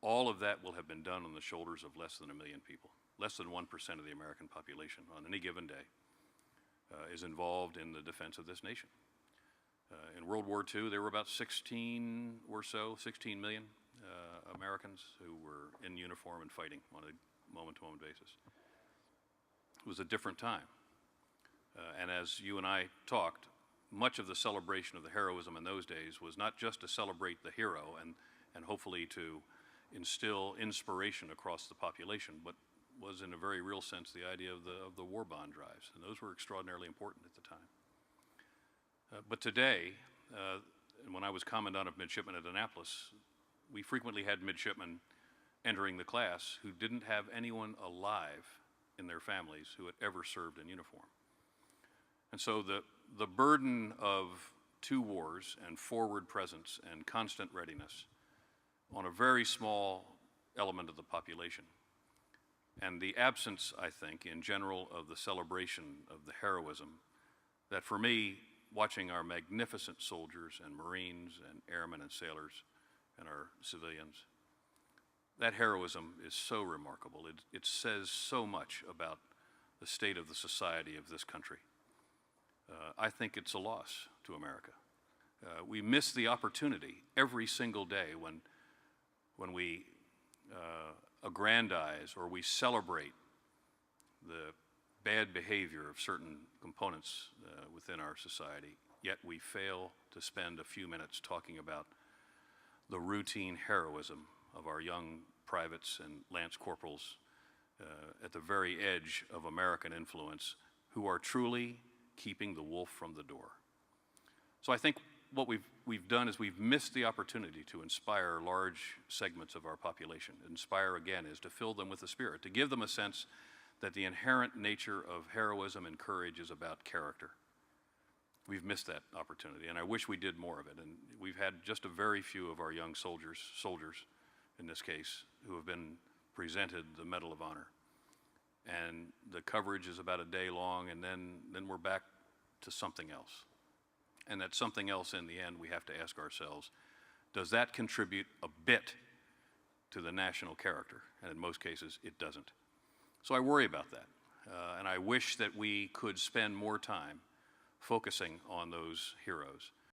all of that will have been done on the shoulders of less than 1 million people. Less than 1% of the American population on any given day is involved in the defense of this nation. In World War II, there were about 16 million Americans who were in uniform and fighting on a moment-to-moment basis. It was a different time. And as you and I talked, much of the celebration of the heroism in those days was not just to celebrate the hero and hopefully to instill inspiration across the population, but was in a very real sense the idea of the war bond drives, and those were extraordinarily important at the time. But today, and when I was Commandant of Midshipmen at Annapolis, we frequently had midshipmen entering the class who didn't have anyone alive in their families who had ever served in uniform. And so the burden of 2 wars and forward presence and constant readiness on a very small element of the population, and the absence, I think, in general of the celebration of the heroism that, for me, watching our magnificent soldiers and Marines and airmen and sailors and our civilians, that heroism is so remarkable. It says so much about the state of the society of this country. I think it's a loss to America. We miss the opportunity every single day when we aggrandize or we celebrate the bad behavior of certain components within our society, yet we fail to spend a few minutes talking about the routine heroism of our young privates and lance corporals at the very edge of American influence who are truly keeping the wolf from the door. So I think what we've done is we've missed the opportunity to inspire large segments of our population. Inspire, again, is to fill them with the spirit, to give them a sense that the inherent nature of heroism and courage is about character. We've missed that opportunity, and I wish we did more of it. And we've had just a very few of our young soldiers in this case, who have been presented the Medal of Honor. And the coverage is about a day long, and then we're back to something else. And that something else, in the end, we have to ask ourselves, does that contribute a bit to the national character? And in most cases, it doesn't. So I worry about that. And I wish that we could spend more time focusing on those heroes.